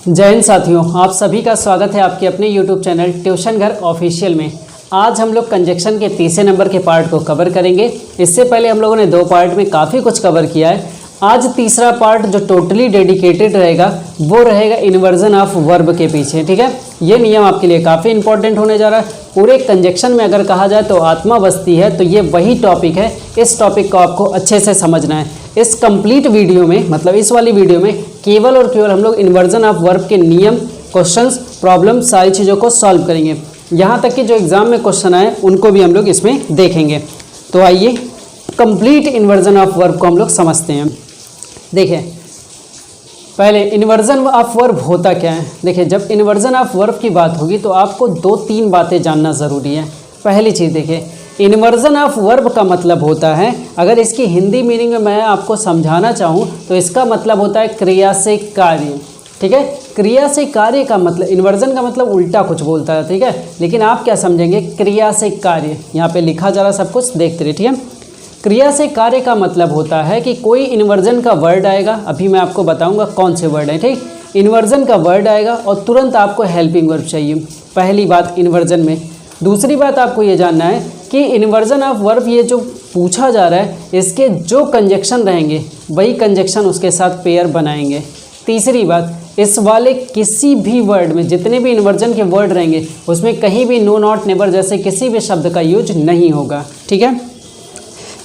जय हिंद साथियों, आप सभी का स्वागत है आपके अपने YouTube चैनल ट्यूशन घर ऑफिशियल में। आज हम लोग कंजक्शन के तीसरे नंबर के पार्ट को कवर करेंगे। इससे पहले हम लोगों ने 2 पार्ट में काफ़ी कुछ कवर किया है। आज तीसरा पार्ट जो टोटली डेडिकेटेड रहेगा वो रहेगा इन्वर्जन ऑफ वर्ब के पीछे। ठीक है, ये नियम आपके लिए काफ़ी इंपॉर्टेंट होने जा रहा है। पूरे कंजक्शन में अगर कहा जाए तो आत्मा बसती है, तो ये वही टॉपिक है। इस टॉपिक को आपको अच्छे से समझना है। इस कंप्लीट वीडियो में, मतलब इस वाली वीडियो में केवल और केवल हम लोग इन्वर्जन ऑफ वर्ब के नियम, क्वेश्चंस, प्रॉब्लम, सारी चीज़ों को सॉल्व करेंगे। यहाँ तक कि जो एग्जाम में क्वेश्चन आए उनको भी हम लोग इसमें देखेंगे। तो आइए कंप्लीट इन्वर्जन ऑफ वर्ब को हम लोग समझते हैं। देखिए, पहले इन्वर्जन ऑफ वर्ब होता क्या है। देखिए, जब इन्वर्जन ऑफ वर्ब की बात होगी तो आपको 2-3 बातें जानना ज़रूरी है। पहली चीज़ देखिए, इन्वर्जन ऑफ वर्ब का मतलब होता है, अगर इसकी हिंदी मीनिंग में मैं आपको समझाना चाहूँ तो इसका मतलब होता है क्रिया से कार्य। ठीक है, क्रिया से कार्य का मतलब, इन्वर्जन का मतलब उल्टा कुछ बोलता है। ठीक है, लेकिन आप क्या समझेंगे, क्रिया से कार्य। यहाँ पे लिखा जा रहा सब कुछ देखते रहिए। ठीक है, क्रिया से कार्य का मतलब होता है कि कोई इन्वर्जन का वर्ड आएगा, अभी मैं आपको बताऊंगा कौन से वर्ड है। ठीक, इन्वर्जन का वर्ड आएगा और तुरंत आपको हेल्पिंग वर्ब चाहिए। पहली बात इन्वर्जन में। दूसरी बात आपको ये जानना है कि इन्वर्जन ऑफ वर्ब, ये जो पूछा जा रहा है, इसके जो कंजक्शन रहेंगे वही कंजक्शन उसके साथ पेयर बनाएंगे। तीसरी बात, इस वाले किसी भी वर्ड में जितने भी इन्वर्जन के वर्ड रहेंगे उसमें कहीं भी नो, नॉट, नेवर जैसे किसी भी शब्द का यूज नहीं होगा। ठीक है,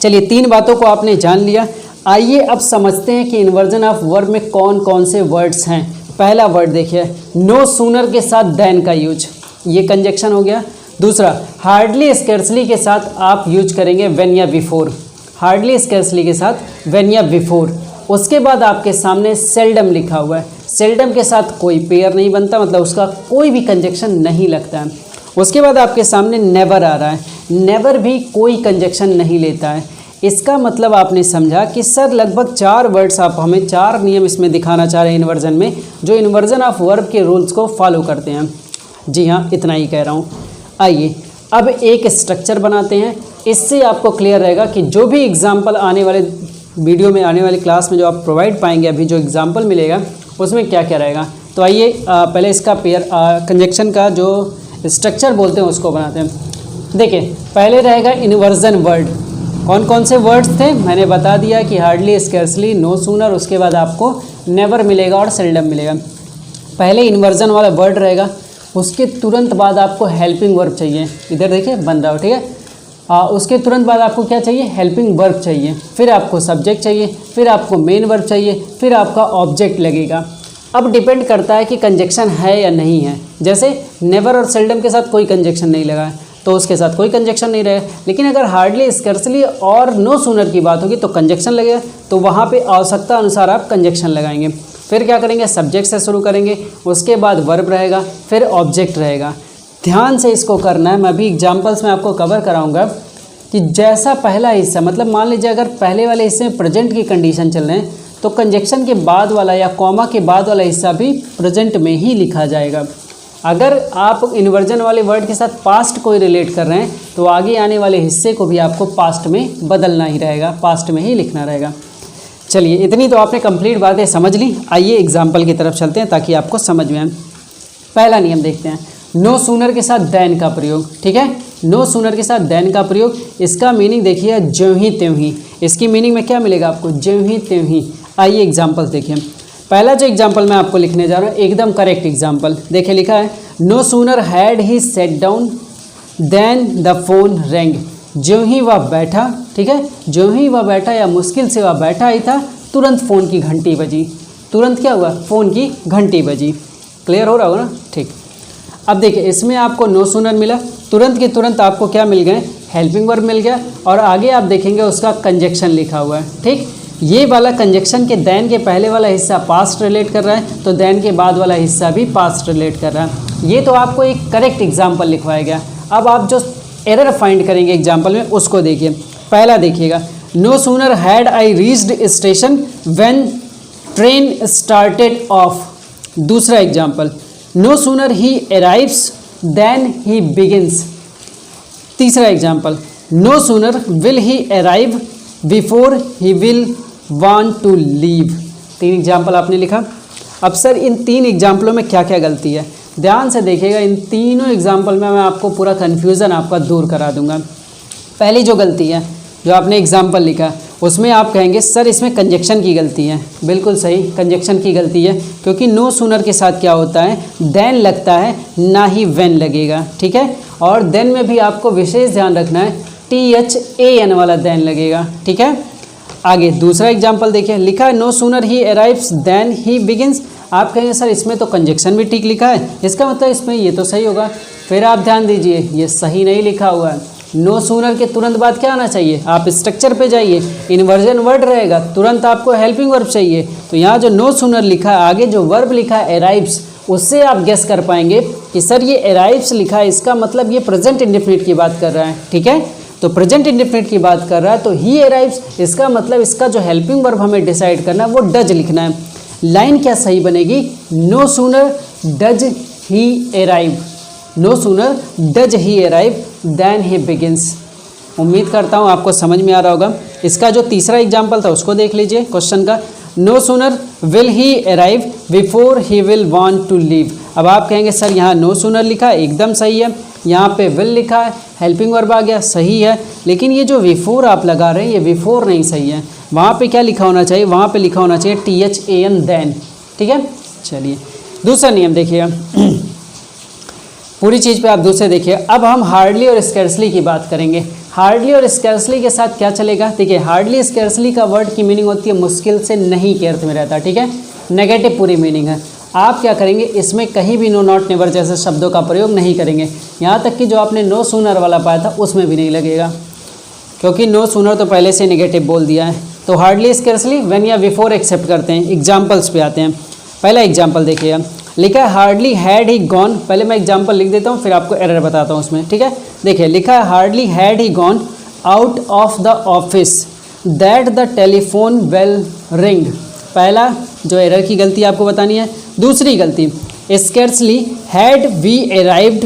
चलिए 3 बातों को आपने जान लिया। आइए अब समझते हैं कि इन्वर्जन ऑफ वर्ब में कौन कौन से वर्ड्स हैं। पहला वर्ड देखिए, नो सूनर के साथ देन का यूज, ये कंजक्शन हो गया। दूसरा, हार्डली स्कैर्सली के साथ आप यूज करेंगे व्हेन या बिफोर। हार्डली स्कैर्सली के साथ व्हेन या बिफोर। उसके बाद आपके सामने सेल्डम लिखा हुआ है। सेल्डम के साथ कोई पेयर नहीं बनता, मतलब उसका कोई भी कंजक्शन नहीं लगता है। उसके बाद आपके सामने नेवर आ रहा है। नेवर भी कोई कंजक्शन नहीं लेता है। इसका मतलब आपने समझा कि सर लगभग 4 वर्ड्स, आप हमें 4 नियम इसमें दिखाना चाह रहे हैं इन्वर्जन में, जो इन्वर्जन ऑफ वर्ब के रूल्स को फॉलो करते हैं। जी हाँ, इतना ही कह रहा हूँ। आइए अब एक स्ट्रक्चर बनाते हैं। इससे आपको क्लियर रहेगा कि जो भी एग्जाम्पल आने वाले वीडियो में, आने वाली क्लास में जो आप प्रोवाइड पाएंगे, अभी जो एग्जाम्पल मिलेगा उसमें क्या क्या रहेगा। तो आइए पहले इसका पेयर कंजक्शन का जो स्ट्रक्चर बोलते हैं उसको बनाते हैं। देखिए, पहले रहेगा इन्वर्जन वर्ड। कौन कौन से वर्ड्स थे मैंने बता दिया कि हार्डली, स्कैर्सली, नो सूनर, उसके बाद आपको नेवर मिलेगा और सेल्डम मिलेगा। पहले इन्वर्जन वाला वर्ड रहेगा, उसके तुरंत बाद आपको हेल्पिंग वर्ब चाहिए। इधर देखिए बन रहा हो, ठीक है। उसके तुरंत बाद आपको क्या चाहिए, हेल्पिंग वर्ब चाहिए। फिर आपको सब्जेक्ट चाहिए, फिर आपको मेन वर्ब चाहिए, फिर आपका ऑब्जेक्ट लगेगा। अब डिपेंड करता है कि कंजक्शन है या नहीं है। जैसे नेवर और सेल्डम के साथ कोई कंजक्शन नहीं लगा है तो उसके साथ कोई कंजक्शन नहीं रहेगा। लेकिन अगर हार्डली, स्कैर्सली और नो सूनर की बात होगी तो कंजक्शन लगेगा, तो वहाँ पे आवश्यकता अनुसार आप कंजक्शन लगाएंगे। फिर क्या करेंगे, सब्जेक्ट से शुरू करेंगे, उसके बाद वर्ब रहेगा, फिर ऑब्जेक्ट रहेगा। ध्यान से इसको करना है। मैं अभी एग्जाम्पल्स में आपको कवर कराऊंगा कि जैसा पहला हिस्सा, मतलब मान लीजिए अगर पहले वाले हिस्से में प्रेजेंट की कंडीशन चल रहे हैं तो कंजक्शन के बाद वाला या कॉमा के बाद वाला हिस्सा भी प्रेजेंट में ही लिखा जाएगा। अगर आप इन्वर्जन वाले वर्ड के साथ पास्ट को रिलेट कर रहे हैं तो आगे आने वाले हिस्से को भी आपको पास्ट में बदलना ही रहेगा, पास्ट में ही लिखना रहेगा। चलिए, इतनी तो आपने कंप्लीट बातें समझ ली। आइए एग्जाम्पल की तरफ चलते हैं ताकि आपको समझ में आए। पहला नियम देखते हैं, नो सूनर के साथ देन का प्रयोग। ठीक है, नो सूनर के साथ देन का प्रयोग, इसका मीनिंग देखिए ज्यों ही त्यों ही। इसकी मीनिंग में क्या मिलेगा आपको, ज्यों ही त्यों ही। आइए एग्जाम्पल देखिए। पहला जो एग्जाम्पल मैं आपको लिखने जा रहा हूँ एकदम करेक्ट एग्जाम्पल। देखिए लिखा है, no sooner had he set down then the phone rang. ज्यों ही वह बैठा, ठीक है, ज्यों ही वह बैठा या मुश्किल से वह बैठा ही था, तुरंत फ़ोन की घंटी बजी। तुरंत क्या हुआ, फ़ोन की घंटी बजी। क्लियर हो रहा होगा ना, ठीक। अब देखिए, इसमें आपको नो सूनर मिला, तुरंत के तुरंत आपको क्या मिल गए, हेल्पिंग वर्ब मिल गया, और आगे आप देखेंगे उसका कंजक्शन लिखा हुआ है। ठीक, ये वाला कंजक्शन के देन के पहले वाला हिस्सा पास्ट रिलेट कर रहा है, तो देन के बाद वाला हिस्सा भी पास्ट रिलेट कर रहा है। ये तो आपको एक करेक्ट एग्जाम्पल लिखवाया गया। अब आप जो एरर फाइंड करेंगे एग्जाम्पल में उसको देखिए। पहला देखिएगा, no sooner had I reached station when train started off. दूसरा example, no sooner he arrives then he begins. तीसरा example, no sooner will he arrive before he will want to leave. 3 example आपने लिखा। अब sir इन 3 एग्जाम्पलों में क्या क्या गलती है, ध्यान से देखिएगा। इन तीनों एग्जाम्पल में मैं आपको पूरा कन्फ्यूज़न आपका दूर करा दूंगा। पहली जो गलती है, जो आपने एग्जाम्पल लिखा, उसमें आप कहेंगे सर इसमें कंजक्शन की गलती है। बिल्कुल सही, कंजक्शन की गलती है, क्योंकि नो सूनर के साथ क्या होता है, देन लगता है, ना ही व्हेन लगेगा। ठीक है, और देन में भी आपको विशेष ध्यान रखना है, THAN वाला देन लगेगा। ठीक है, आगे दूसरा एग्जाम्पल देखिए, लिखा है no sooner he arrives then he begins. आप कहेंगे सर इसमें तो कंजक्शन भी ठीक लिखा है, इसका मतलब इसमें ये तो सही होगा। फिर आप ध्यान दीजिए, ये सही नहीं लिखा हुआ है। नो सूनर के तुरंत बाद क्या आना चाहिए, आप स्ट्रक्चर पे जाइए, इन्वर्जन वर्ड रहेगा, तुरंत आपको हेल्पिंग वर्ब चाहिए। तो यहाँ जो नो सूनर लिखा है, आगे जो वर्ब लिखा है अराइव्स, उससे आप गेस कर पाएंगे कि सर ये अराइव्स लिखा है, इसका मतलब ये प्रेजेंट इंडेफिनिट की बात कर रहा है। ठीक है, तो प्रेजेंट इंडेफिनिट की बात कर रहा है, तो ही अराइव्स, इसका मतलब इसका जो हेल्पिंग वर्ब हमें डिसाइड करना है वो डज लिखना है। लाइन क्या सही बनेगी, no sooner does he arrive, no sooner does he arrive then he begins. उम्मीद करता हूँ आपको समझ में आ रहा होगा। इसका जो तीसरा एग्जाम्पल था उसको देख लीजिए क्वेश्चन का, no sooner will he arrive before he will want to leave. अब आप कहेंगे सर यहाँ नो सूनर लिखा है, एकदम सही है, यहाँ पे विल लिखा है, हेल्पिंग वर्ब आ गया, सही है, लेकिन ये जो बिफोर आप लगा रहे हैं ये बिफोर नहीं सही है। वहाँ पे क्या लिखा होना चाहिए, वहाँ पे लिखा होना चाहिए THAN देन। ठीक है, चलिए दूसरा नियम देखिएगा। पूरी चीज़ पे आप दूसरे देखिए। अब हम हार्डली और स्कैर्सली की बात करेंगे। हार्डली और स्कैर्सली के साथ क्या चलेगा, देखिए हार्डली स्कैर्सली का वर्ड की मीनिंग होती है मुश्किल से, नहीं के अर्थ में रहता है। ठीक है, नेगेटिव पूरी मीनिंग है। आप क्या करेंगे, इसमें कहीं भी नो नॉट नेवर जैसे शब्दों का प्रयोग नहीं करेंगे। यहाँ तक कि जो आपने नो सूनर वाला पाया था उसमें भी नहीं लगेगा, क्योंकि नो सूनर तो पहले से नेगेटिव बोल दिया है। तो हार्डली स्कैर्सली व्हेन या बिफोर एक्सेप्ट करते हैं। एग्जाम्पल्स पे आते हैं। पहला एग्जाम्पल देखिएगा, लिखा है हार्डली हैड ही गॉन। पहले मैं एग्जाम्पल लिख देता हूँ, फिर आपको एरर बताता हूँ उसमें। ठीक है, देखिए लिखा है hardly had he gone out of the office that the telephone bell ring. पहला जो एरर की गलती आपको बतानी है। दूसरी गलती, scarcely had we arrived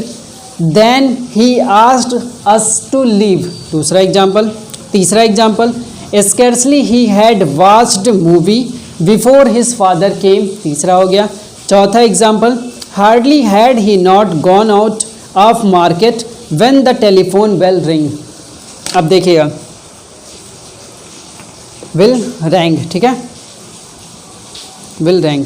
then he asked us to leave. दूसरा एग्जाम्पल। तीसरा example, scarcely he had watched movie before his father came. तीसरा हो गया। चौथा example, hardly had he not gone out of market when the telephone bell ring. अब देखिएगा, will wrong. ठीक है, विल रैंग।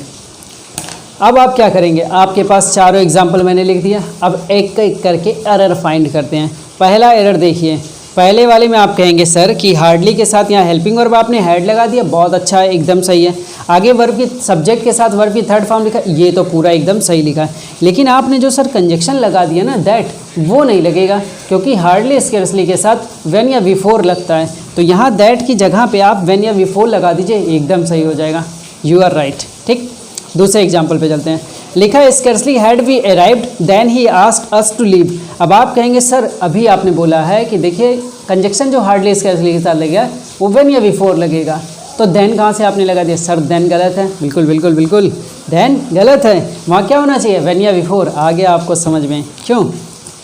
अब आप क्या करेंगे, आपके पास चारों एग्जाम्पल मैंने लिख दिया। अब एक एक करके एरर फाइंड करते हैं। पहला एरर देखिए, पहले वाले में आप कहेंगे सर कि हार्डली के साथ यहाँ हेल्पिंग वर्ब आपने हैड लगा दिया, बहुत अच्छा है, एकदम सही है। आगे वर्ब की सब्जेक्ट के साथ वर्ब की थर्ड फॉर्म लिखा, ये तो पूरा एकदम सही लिखा है। लेकिन आपने जो सर कंजक्शन लगा दिया ना दैट, वो नहीं लगेगा, क्योंकि हार्डली स्कैर्सली के साथ व्हेन या बिफोर लगता है। तो यहाँ दैट की जगह पे आप व्हेन या बिफोर लगा दीजिए, एकदम सही हो जाएगा। You are right. ठीक, दूसरे एग्जाम्पल पे चलते हैं। लिखा है scarcely had we arrived then he asked us to leave. अब आप कहेंगे सर अभी आपने बोला है कि देखिए कंजक्शन जो हार्डली स्कैर्सली के साथ लगेगा वो व्हेन या बिफोर लगेगा, तो देन कहाँ से आपने लगा दिया। सर देन गलत है, बिल्कुल बिल्कुल बिल्कुल, देन गलत है। वहाँ क्या होना चाहिए, व्हेन या बिफोर। आ गया आपको समझ में, क्यों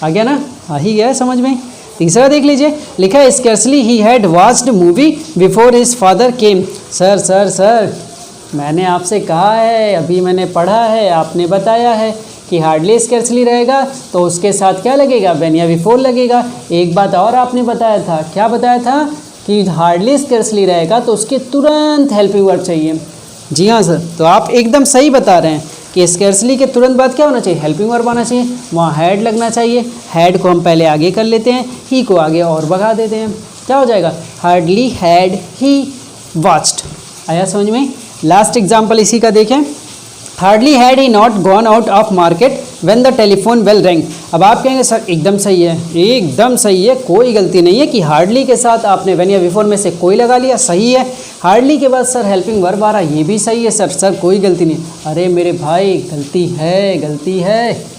आ गया ना, आ ही गया समझ में। तीसरा देख लीजिए, लिखा है scarcely he had watched movie before his father came. Sir sir sir मैंने आपसे कहा है, अभी मैंने पढ़ा है, आपने बताया है कि हार्डली स्कैर्सली रहेगा तो उसके साथ क्या लगेगा, व्हेन या बिफोर लगेगा। एक बात और आपने बताया था, क्या बताया था कि हार्डली स्कैर्सली रहेगा तो उसके तुरंत हेल्पिंग वर्ब चाहिए। जी हाँ सर, तो आप एकदम सही बता रहे हैं कि स्कैर्सली के तुरंत बाद क्या होना चाहिए, हेल्पिंग वर्ब आना चाहिए, वहाँ हैड लगना चाहिए। हैड को हम पहले आगे कर लेते हैं, ही को आगे और भगा देते हैं, क्या हो जाएगा, हार्डली हैड ही वॉच्ड। आया समझ में। लास्ट एग्जाम्पल इसी का देखें, hardly had he not gone out of market when the telephone bell rang. अब आप कहेंगे सर एकदम सही है, एकदम सही है, कोई गलती नहीं है कि हार्डली के साथ आपने व्हेन या बिफोर में से कोई लगा लिया, सही है। हार्डली के बाद सर हेल्पिंग वर्ब आ रहा, ये भी सही है सर, सर कोई गलती नहीं। अरे मेरे भाई गलती है, गलती है।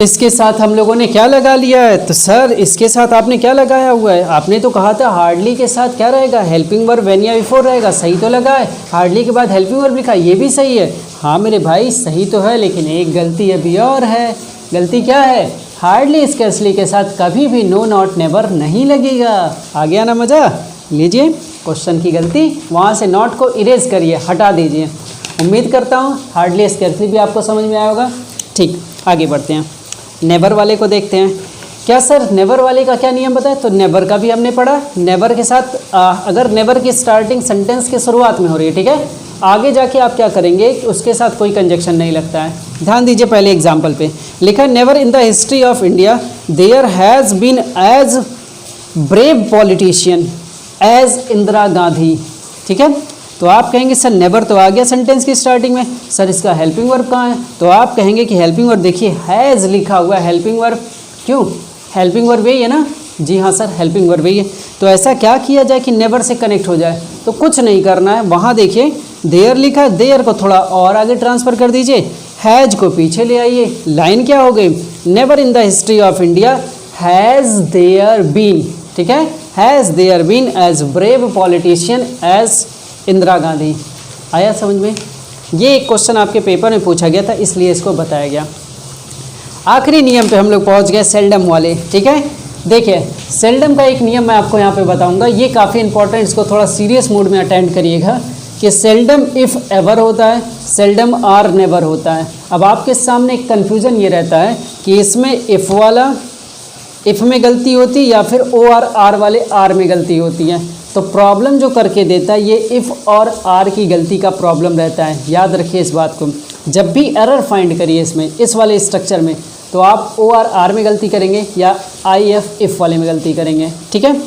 इसके साथ हम लोगों ने क्या लगा लिया है, तो सर इसके साथ आपने क्या लगाया हुआ है, आपने तो कहा था हार्डली के साथ क्या रहेगा, हेल्पिंग वर्ब व्हेन या बिफोर रहेगा, सही तो लगा है। हार्डली के बाद हेल्पिंग वर्ब लिखा, ये भी सही है। हाँ मेरे भाई सही तो है, लेकिन एक गलती अभी और है। गलती क्या है, हार्डली स्कैर्सली के साथ कभी भी नो नॉट नेवर नहीं लगेगा। आ गया ना मज़ा। लीजिए क्वेश्चन की गलती, वहाँ से नॉट को इरेज करिए, हटा दीजिए। उम्मीद करता हूँ हार्डली स्केर्सली भी आपको समझ में आया होगा। ठीक, आगे बढ़ते हैं, नेवर वाले को देखते हैं। क्या सर नेवर वाले का क्या नियम बताए? तो नेवर का भी हमने पढ़ा। नेवर के साथ अगर नेवर की स्टार्टिंग सेंटेंस के शुरुआत में हो रही है, ठीक है, आगे जाके आप क्या करेंगे कि उसके साथ कोई कंजक्शन नहीं लगता है। ध्यान दीजिए, पहले एग्जाम्पल पे लिखा, never in the history of India there has been as brave politician as Indira Gandhi. ठीक है, तो आप कहेंगे सर नेवर तो आ गया सेंटेंस की स्टार्टिंग में, सर इसका हेल्पिंग वर्ब कहाँ है? तो आप कहेंगे कि हेल्पिंग वर्ब देखिए हैज़ लिखा हुआ है, हेल्पिंग वर्ब क्यों? हेल्पिंग वर्ब यही है ना? जी हाँ सर, हेल्पिंग वर्ब यही है। तो ऐसा क्या किया जाए कि नेवर से कनेक्ट हो जाए? तो कुछ नहीं करना है, वहाँ देखिए देयर लिखा है, देयर को थोड़ा और आगे ट्रांसफ़र कर दीजिए, हैज़ को पीछे ले आइए, लाइन क्या हो गई? Never in the history of India has there been, ठीक है, has there been as brave politician as Indira Gandhi. आया समझ में? ये एक क्वेश्चन आपके पेपर में पूछा गया था, इसलिए इसको बताया गया। आखिरी नियम पे हम लोग पहुंच गए, सेल्डम वाले। ठीक है, देखिए सेल्डम का एक नियम मैं आपको यहाँ पे बताऊंगा, ये काफ़ी इंपॉर्टेंट, इसको थोड़ा सीरियस मूड में अटेंड करिएगा कि सेल्डम इफ़ एवर होता है, सेल्डम आर नेवर होता है। अब आपके सामने एक कन्फ्यूज़न ये रहता है कि इसमें इफ़ वाला इफ़ में गलती होती है या फिर ओ आर वाले आर में गलती होती है। तो प्रॉब्लम जो करके देता है ये इफ़ और आर की गलती का प्रॉब्लम रहता है, याद रखिए इस बात को। जब भी एरर फाइंड करिए इसमें, इस वाले स्ट्रक्चर में, तो आप ओ आर में गलती करेंगे या आई एफ इफ़ वाले में गलती करेंगे। ठीक है,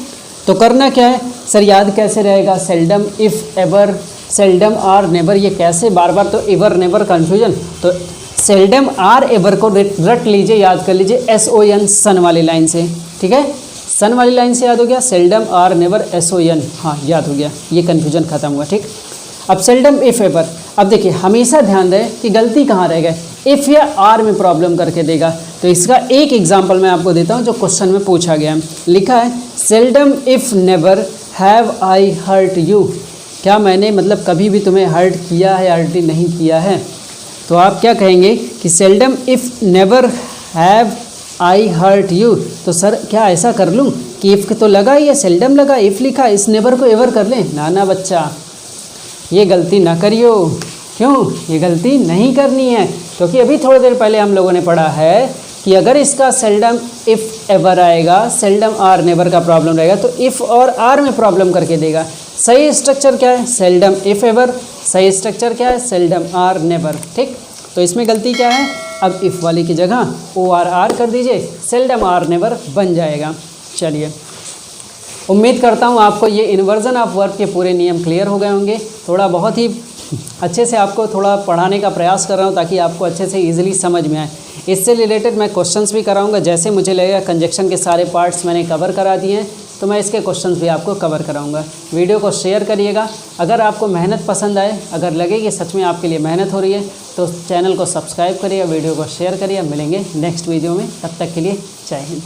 तो करना क्या है सर, याद कैसे रहेगा? Seldom if ever, seldom or never, ये कैसे बार बार, तो एवर नेवर कन्फ्यूजन, तो सेल्डम आर एवर को रट लीजिए, याद कर लीजिए SON सन वाली लाइन से। ठीक है, सन वाली लाइन से याद हो गया, सेल्डम आर नेवर SON, हाँ याद हो गया, ये कन्फ्यूजन खत्म हुआ। ठीक, अब सेल्डम इफ़ एवर, अब देखिए हमेशा ध्यान रहे कि गलती कहाँ रह गए, इफ़ या आर में प्रॉब्लम करके देगा। तो इसका एक एग्जाम्पल मैं आपको देता हूँ जो क्वेश्चन में पूछा गया है। लिखा है seldom if never have I hurt you, क्या मैंने मतलब कभी भी तुम्हें हर्ट किया है, हर्ट नहीं किया है? तो आप क्या कहेंगे कि seldom if never have I hurt you. तो सर क्या ऐसा कर लूँ कि इफ़ तो लगा ही है, सेल्डम लगा, इफ़ लिखा, इस नेवर को एवर कर लें? ना बच्चा, ये गलती ना करियो। क्यों? ये गलती नहीं करनी है, क्योंकि अभी थोड़ी देर पहले हम लोगों ने पढ़ा है कि अगर इसका सेल्डम इफ़ एवर आएगा, सेल्डम आर नेवर का प्रॉब्लम रहेगा, तो इफ़ और आर में प्रॉब्लम करके देगा। सही स्ट्रक्चर क्या है? Seldom if ever. सही स्ट्रक्चर क्या है? Seldom or never. ठीक, तो इसमें गलती क्या है? अब इफ़ वाली की जगह OR कर दीजिए, सेल्डम आर नेवर बन जाएगा। चलिए, उम्मीद करता हूँ आपको ये इन्वर्जन ऑफ वर्ब के पूरे नियम क्लियर हो गए होंगे। थोड़ा बहुत ही अच्छे से आपको थोड़ा पढ़ाने का प्रयास कर रहा हूँ ताकि आपको अच्छे से इजीली समझ में आए। इससे रिलेटेड मैं क्वेश्चंस भी कराऊंगा, जैसे मुझे लगेगा कंजक्शन के सारे पार्ट्स मैंने कवर करा दिए हैं तो मैं इसके क्वेश्चंस भी आपको कवर कराऊंगा। वीडियो को शेयर करिएगा। अगर आपको मेहनत पसंद आए, अगर लगे कि सच में आपके लिए मेहनत हो रही है, तो चैनल को सब्सक्राइब करिए, वीडियो को शेयर करिए। मिलेंगे नेक्स्ट वीडियो में, तब तक के लिए जय हिंद।